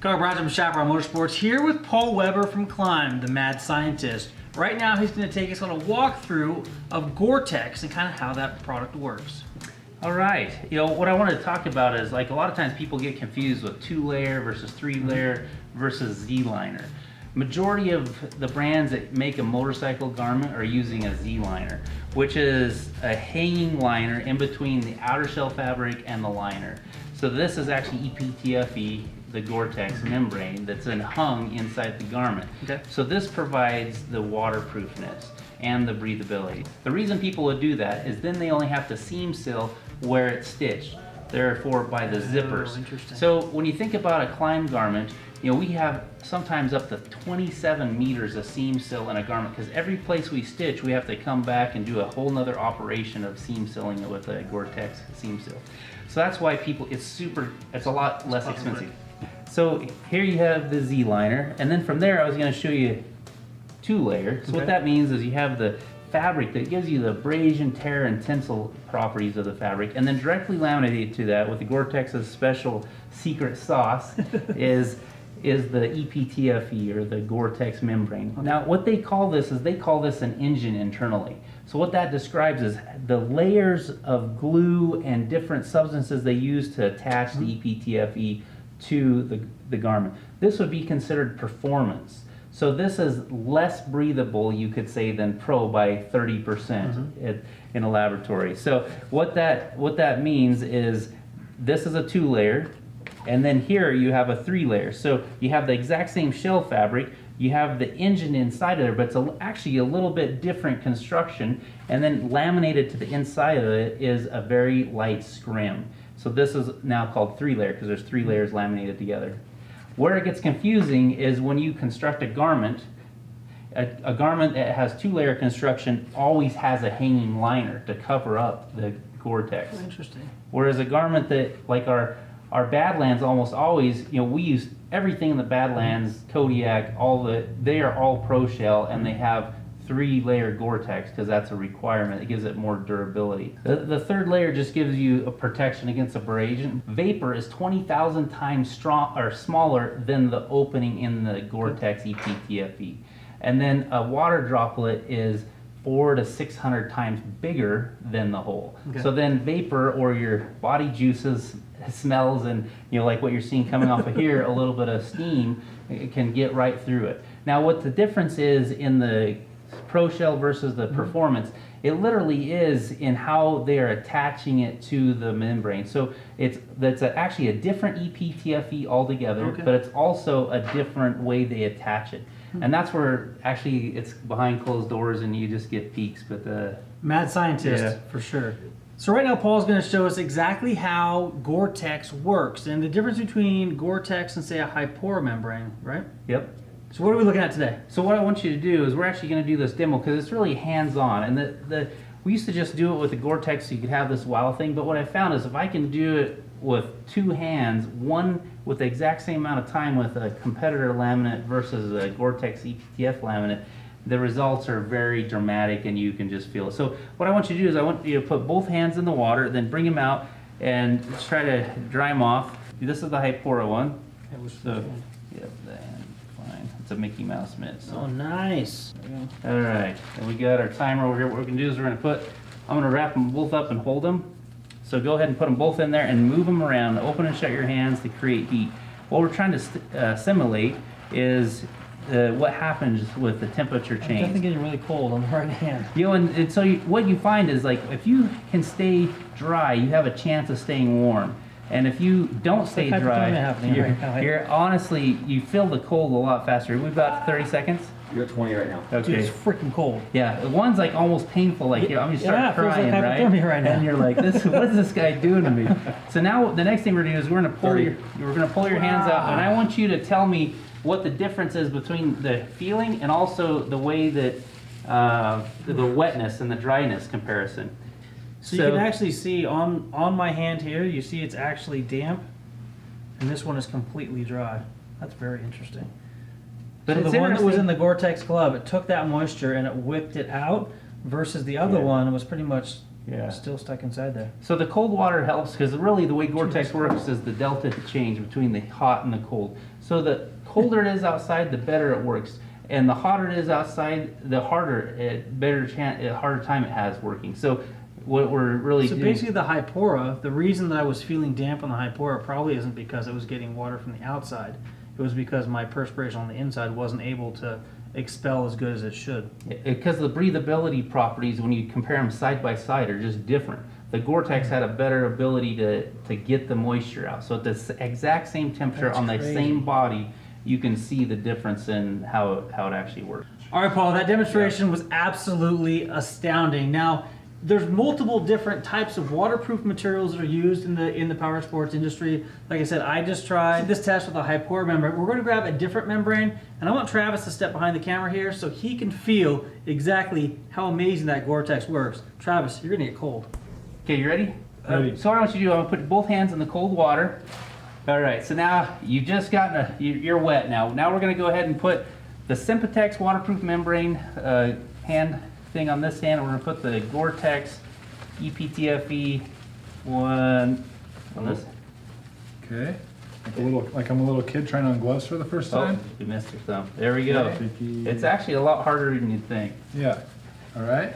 Hello, Brian from Chaparral Motorsports here with Paul Weber from KLIM, the mad scientist. Right now he's going to take us on a walkthrough of GoreTex and kind of how that product works. All right, what I want to talk about is, like, a lot of times people get confused with 2-layer versus 3-layer versus Z-liner. Majority of the brands that make a motorcycle garment are using a Z-liner, which is a hanging liner in between the outer shell fabric and the liner. So this is actually EPTFE, the GoreTex membrane that's hung inside the garment. Okay. So this provides the waterproofness and the breathability. The reason people would do that is then they only have to seam seal where it's stitched, therefore by the zippers. Interesting. So when you think about a KLIM garment, we have sometimes up to 27 meters of seam seal in a garment, because every place we stitch we have to come back and do a whole nother operation of seam sealing it with a GoreTex seam seal. So that's why it's a lot less expensive. So here you have the Z-liner, and then from there I was going to show you 2-layer. So what that means is you have the fabric that gives you the abrasion, tear, and tensile properties of the fabric, and then directly laminated to that with the GoreTex's special secret sauce is the EPTFE, or the GoreTex membrane. Okay. Now what they call this is, they call this an engine internally. So what that describes is the layers of glue and different substances they use to attach the EPTFE to the garment. This would be considered performance. So this is less breathable, you could say, than Pro by 30% in a laboratory. So what that means is this is a 2-layer, and then here you have a 3-layer. So you have the exact same shell fabric, you have the engine inside of there, but it's actually a little bit different construction, and then laminated to the inside of it is a very light scrim. So this is now called 3-layer because there's 3 layers laminated together. Where it gets confusing is when you construct a garment. A garment that has 2-layer construction always has a hanging liner to cover up the GoreTex. Oh, interesting. Whereas a garment that, like our Badlands, almost always, we use everything in the Badlands, Kodiak, they are all Pro Shell, and they have 3-layer GoreTex because that's a requirement. It gives it more durability. The 3rd layer just gives you a protection against abrasion. Vapor is 20,000 times smaller than the opening in the GoreTex EPTFE. And then a water droplet is 400 to 600 times bigger than the hole. Okay. So then vapor, or your body juices, smells, and like what you're seeing coming off of here, a little bit of steam, it can get right through it. Now what the difference is in the Pro Shell versus the Performance, it literally is in how they are attaching it to the membrane. So that's actually a different EPTFE altogether, but it's also a different way they attach it. And that's where actually it's behind closed doors and you just get peeks, but the mad scientist for sure. So right now Paul's going to show us exactly how GoreTex works and the difference between GoreTex and, say, a Hipora membrane, right? Yep. So what are we looking at today? So what I want you to do is we're actually going to do this demo because it's really hands-on. And we used to just do it with the GoreTex so you could have this wow thing, but what I found is if I can do it with 2 hands, one with the exact same amount of time with a competitor laminate versus a GoreTex EPTF laminate, the results are very dramatic and you can just feel it. So what I want you to do is I want you to put both hands in the water, then bring them out and just try to dry them off. This is the Hipora one. So, yep, fine. It's a Mickey Mouse mitt. So. Oh, nice. All right, and we got our timer over here. What we're gonna do is I'm gonna wrap them both up and hold them. So go ahead and put them both in there and move them around. Open and shut your hands to create heat. What we're trying to simulate is what happens with the temperature change. I'm definitely getting really cold on the right hand. And so what you find is, like, if you can stay dry, you have a chance of staying warm. And if you don't stay dry, you're honestly, you feel the cold a lot faster. We've got 30 seconds. You're at 20 right now. Okay. Dude, it's freaking cold. Yeah, one's like almost painful. Like, I'm gonna start crying, like right? Right now. And you're like, what is this guy doing to me? So now the next thing we're gonna do is we're gonna pull your hands out, and I want you to tell me what the difference is between the feeling and also the way that the wetness and the dryness comparison. So you can actually see on my hand here, you see it's actually damp, and this one is completely dry. That's very interesting. But so the one that was in the GoreTex glove, it took that moisture and it whipped it out, versus the other one was pretty much Yeah. It's still stuck inside there. So the cold water helps because really the way GoreTex works is the delta change between the hot and the cold. So the colder it is outside, the better it works. And the hotter it is outside, the harder harder time it has working. So what we're really doing, basically the Hipora, the reason that I was feeling damp on the Hipora probably isn't because it was getting water from the outside. It was because my perspiration on the inside wasn't able to expel as good as it should. because the breathability properties, when you compare them side by side, are just different. The GoreTex had a better ability to get the moisture out. So at the exact same temperature That's on the crazy. same body, you can see the difference in how it actually works. All right, Paul, that demonstration was absolutely astounding. Now, there's multiple different types of waterproof materials that are used in the power sports industry. Like I said, I just tried this test with a Hipora membrane. We're going to grab a different membrane, and I want Travis to step behind the camera here so he can feel exactly how amazing that GoreTex works. Travis, you're going to get cold. Okay, you ready? Ready. So what I want you to do, I'm gonna put both hands in the cold water. All right, so now you've just gotten you're wet now. Now we're gonna go ahead and put the Sympatex waterproof membrane hand thing on this hand. We're gonna put the GoreTex EPTFE one on this. Okay. Like I'm a little kid trying on gloves for the first Oh, time. you missed your thumb. There we go. Okay. It's actually a lot harder than you'd think. Yeah. All right.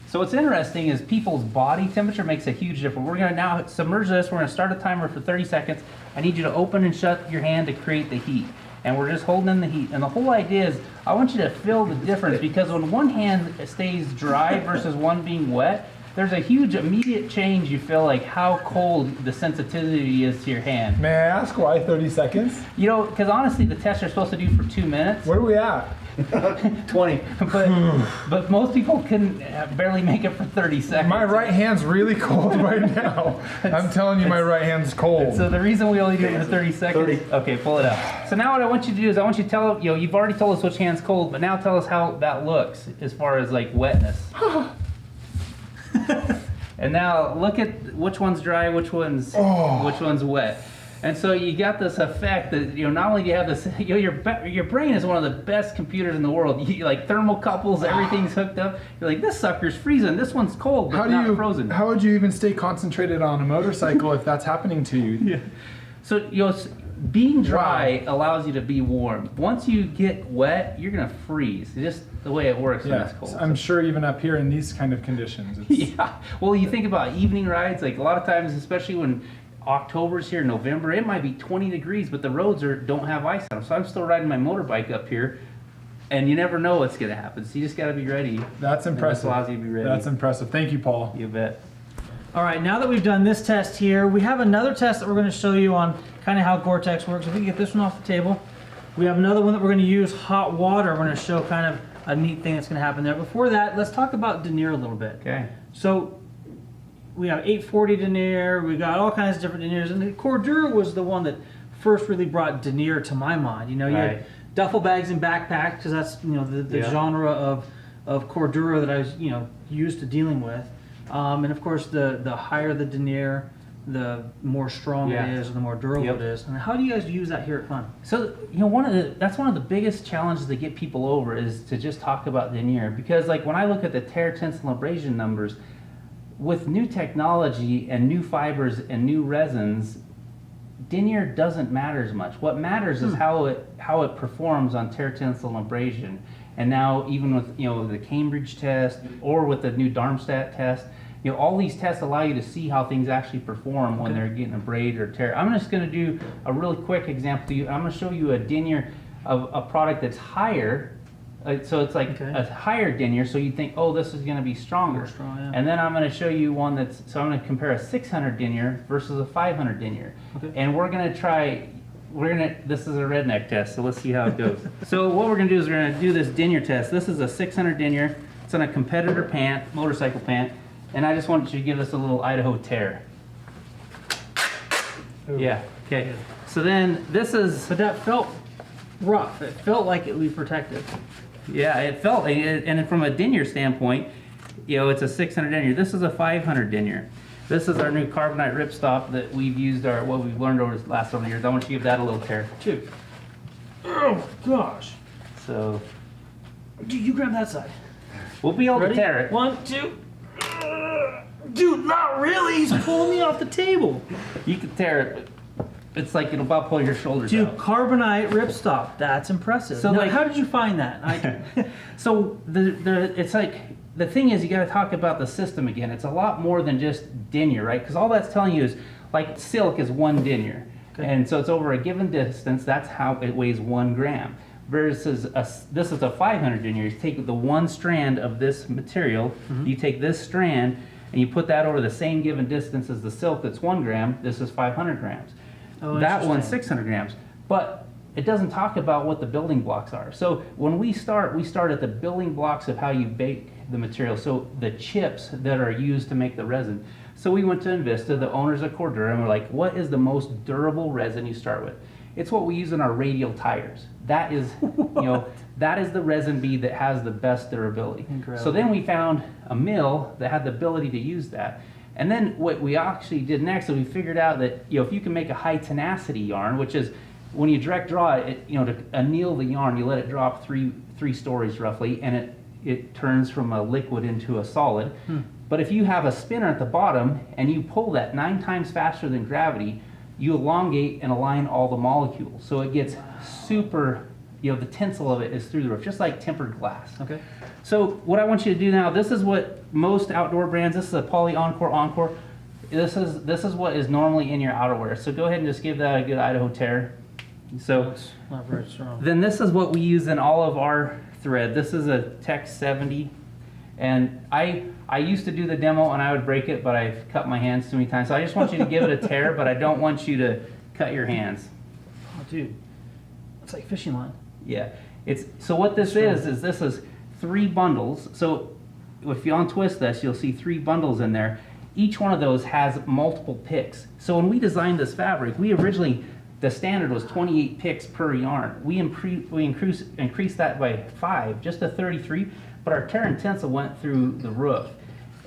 So what's interesting is people's body temperature makes a huge difference. We're gonna now submerge this. We're gonna start a timer for 30 seconds. I need you to open and shut your hand to create the heat. And we're just holding in the heat. And the whole idea is I want you to feel the difference because when one hand stays dry versus one being wet, there's a huge immediate change. You feel like how cold the sensitivity is to your hand. May I ask why 30 seconds? You know, because honestly, the tests are supposed to do for 2 minutes. Where are we at? 20. But most people can barely make it for 30 seconds. My right hand's really cold right now. I'm telling you, my right hand's cold. So the reason we only do it for 30 seconds. Okay, pull it up. So now what I want you to do is I want you to tell, you've already told us which hand's cold, but now tell us how that looks as far as like wetness. And now look at which one's dry, which one's wet. And so you got this effect that, not only do you have this, your brain is one of the best computers in the world. You like thermocouples, everything's hooked up. You're like, this sucker's freezing, this one's cold, but not frozen. How would you even stay concentrated on a motorcycle if that's happening to you? Yeah. So, being dry allows you to be warm. Once you get wet, you're gonna freeze. It's just the way it works when Yeah, it's cold. I'm sure even up here in these kind of conditions. It's, Yeah. Well, you think about evening rides, like a lot of times, especially when October's here, November, it might be 20 degrees, but the roads don't have ice on them. So I'm still riding my motorbike up here, and you never know what's gonna happen. So you just gotta be ready. That's impressive. This allows you to be ready. That's impressive. Thank you, Paul. You bet. All right, now that we've done this test here, we have another test that we're going to show you on kind of how GoreTex works. If we can get this one off the table. We have another one that we're going to use hot water. We're going to show kind of a neat thing that's going to happen there. Before that, let's talk about Denier a little bit. Okay. So we have 840 Denier, we got all kinds of different Deniers, and the Cordura was the one that first really brought Denier to my mind. You Right. had duffel bags and backpacks, because that's the Yeah. genre of Cordura that I was used to dealing with. And of course, the higher the Denier, the more strong Yeah. it is, and the more durable Yep. it is. And how do you guys use that here at KLIM? So, that's one of the biggest challenges to get people over is to just talk about Denier. Because like when I look at the tear, tensile, abrasion numbers, with new technology and new fibers and new resins, Denier doesn't matter as much. What matters is how it performs on tear, tensile, and abrasion. And now even with the Cambridge test or with the new Darmstadt test, all these tests allow you to see how things actually perform when they're getting abrade or tear. I'm just going to do a really quick example to you. I'm going to show you a Denier of a product that's higher. So it's like a higher Denier, so you think, oh, this is going to be stronger. More strong, yeah. And then I'm going to show you one so I'm going to compare a 600 Denier versus a 500 Denier. Okay. And we're going to try, this is a redneck test, so let's see how it goes. So what we're going to do is we're going to do this Denier test. This is a 600 Denier. It's on a competitor pant, motorcycle pant. And I just want you to give us a little Idaho tear. Ooh. Yeah, okay. So then this is, But that felt rough. It felt like it was protected. yeah, it felt, and from a Denier standpoint, it's a 600 Denier. This is a 500 Denier. This is our new Carbonite Ripstop that we've used, what we've learned over the last several years. I want you to give that a little tear too. Oh gosh. So, You grab that side. We'll be able Ready? to tear it. 1, 2. Dude, not really. He's pulling me off the table. You can tear it. It's like it'll about pull your shoulders Dude, out. Carbonite Ripstop. That's impressive. So, Now, like- how did you find that? So it's like the thing is you got to talk about the system again. It's a lot more than just denier, right? Because all that's telling you is like silk is 1 denier, Okay. and so it's over a given distance. That's how it weighs 1 gram. Versus this is a 500 denier. You take the 1 strand of this material, you take this strand, and you put that over the same given distance as the silk that's 1 gram. This is 500 grams. Oh, That one's interesting. 600 grams. But it doesn't talk about what the building blocks are. So when we start at the building blocks of how you bake the material. So the chips that are used to make the resin. So we went to Invista, the owners of Cordura, and we're like, what is the most durable resin you start with? It's what we use in our radial tires. That is, that is the resin bead that has the best durability. Incredible. So then we found a mill that had the ability to use that. And then what we actually did next is we figured out that if you can make a high tenacity yarn, which is when you direct draw it, to anneal the yarn, you let it drop three stories roughly, and it turns from a liquid into a solid. But if you have a spinner at the bottom and you pull that 9 times faster than gravity, you elongate and align all the molecules. So it gets super, the tensile of it is through the roof, just like tempered glass. Okay. So what I want you to do now, this is what most outdoor brands, this is a Poly Encore. This is what is normally in your outerwear. So go ahead and just give that a good Idaho tear. So It's not very strong. then this is what we use in all of our thread. This is a Tech 70. And I used to do the demo and I would break it, but I've cut my hands too many times. So I just want you to give it a tear, but I don't want you to cut your hands. Oh, dude. It's like fishing line. Yeah. So what this is this is 3 bundles. So if you untwist this, you'll see 3 bundles in there. Each one of those has multiple picks. So when we designed this fabric, the standard was 28 picks per yarn. We increased that by 5, just to 33, but our tear and tensile went through the roof.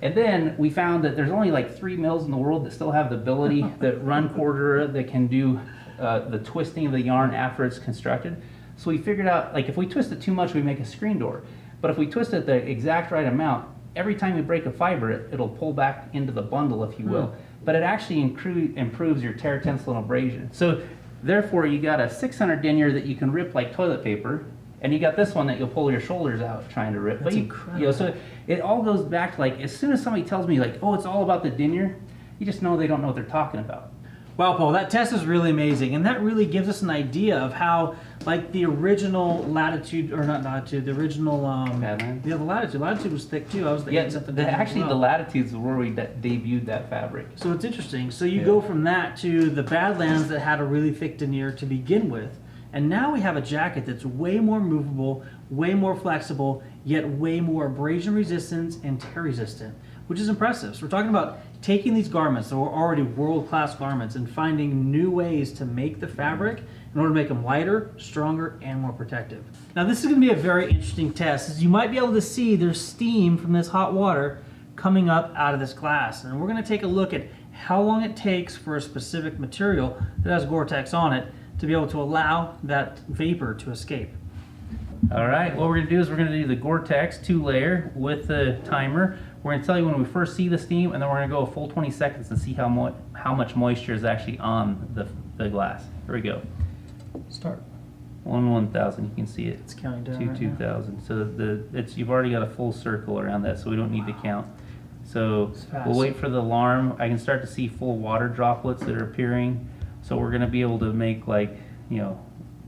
And then we found that there's only like 3 mills in the world that still have the ability that run Cordura that can do the twisting of the yarn after it's constructed. So we figured out, like, if we twist it too much, we make a screen door. But if we twist it the exact right amount, every time we break a fiber, it'll pull back into the bundle, if you will. But it actually improves your tear, tensile, and abrasion. So therefore, you got a 600 denier that you can rip like toilet paper, and you got this one that you'll pull your shoulders out trying to rip. That's incredible. So it all goes back to, like, as soon as somebody tells me, like, oh, it's all about the denier, you just know they don't know what they're talking about. Wow, Paul, that test is really amazing, and that really gives us an idea of how, like, the original Latitude, or not Latitude, the original, Badlands? yeah, the Latitude. Latitude was thick too. I was Yeah, thinking something different actually, as the well. Latitudes were where we debuted that fabric. So it's interesting. So you Yeah. go from that to the Badlands that had a really thick denier to begin with, and now we have a jacket that's way more movable, way more flexible, yet way more abrasion resistant and tear resistant, which is impressive. So we're talking about taking these garments that were already world-class garments and finding new ways to make the fabric in order to make them lighter, stronger, and more protective. Now this is going to be a very interesting test. As you might be able to see, there's steam from this hot water coming up out of this glass. And we're going to take a look at how long it takes for a specific material that has Gore-Tex on it to be able to allow that vapor to escape. All right, what we're gonna do is we're gonna do the Gore-Tex 2-layer with the timer. We're gonna tell you when we first see the steam, and then we're gonna go a full 20 seconds and see how much moisture is actually on the glass. Here we go. Start. 1,000, you can see it. It's counting down 2, right now. 2,000. So you've already got a full circle around that, so we don't need to count. So It's fast. we'll wait for the alarm. I can start to see full water droplets that are appearing. So we're gonna be able to make, like,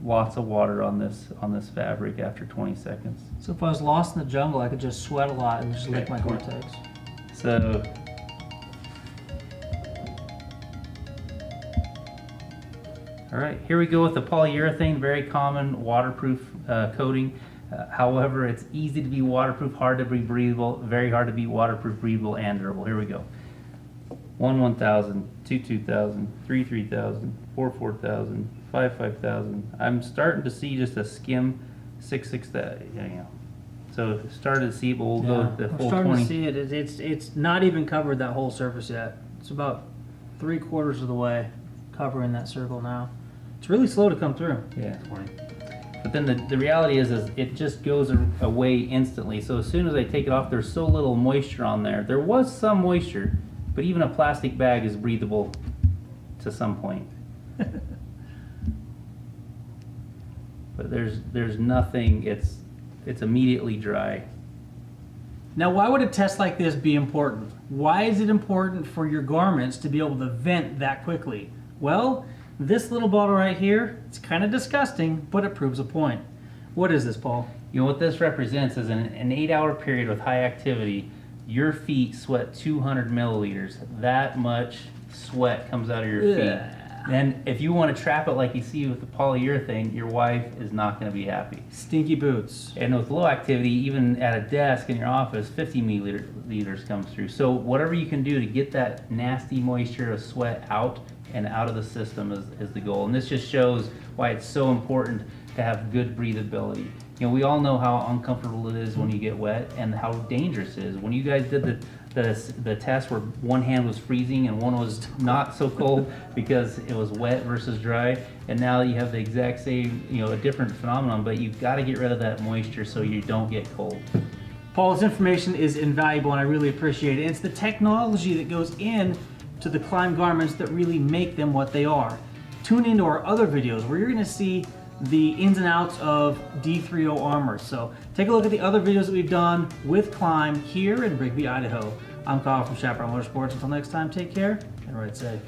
lots of water on this fabric after 20 seconds. So if I was lost in the jungle, I could just sweat a lot and just lick my Gore-Tex. So all right, here we go with the polyurethane, very common waterproof coating. However, it's easy to be waterproof, hard to be breathable, very hard to be waterproof, breathable, and durable. Here we go. 1,000, 2,000, 3,000, 4,000, 5,000. I'm starting to see just a skim 6,000. So started to see, but we'll go the I'm full starting 20. to see it. It's not even covered that whole surface yet. It's about 3/4 of the way covering that circle now. It's really slow to come through. Yeah. But then the reality is it just goes away instantly. So as soon as I take it off, there's so little moisture on there. There was some moisture, but even a plastic bag is breathable to some point. But there's nothing, it's immediately dry. Now, why would a test like this be important? Why is it important for your garments to be able to vent that quickly? Well, this little bottle right here, it's kind of disgusting, but it proves a point. What is this, Paul? You know what this represents is an 8-hour period with high activity, your feet sweat 200 milliliters. That much sweat comes out of your feet. Ugh. And if you want to trap it like you see with the polyurethane, your wife is not going to be happy. Stinky boots. And with low activity, even at a desk in your office, 50 milliliters comes through. So whatever you can do to get that nasty moisture of sweat out and out of the system is the goal. And this just shows why it's so important to have good breathability. You know, we all know how uncomfortable it is when you get wet and how dangerous it is. When you guys did the test where one hand was freezing and one was not so cold because it was wet versus dry, and now you have the exact same, you know, a different phenomenon, but you've got to get rid of that moisture so you don't get cold. Paul's information is invaluable and I really appreciate it. It's the technology that goes in to the KLIM garments that really make them what they are. Tune into our other videos where you're going to see the ins and outs of D30 armor. So take a look at the other videos that we've done with KLIM here in Rigby, Idaho. I'm Kyle from Chaparral Motorsports. Until next time, take care and ride safe.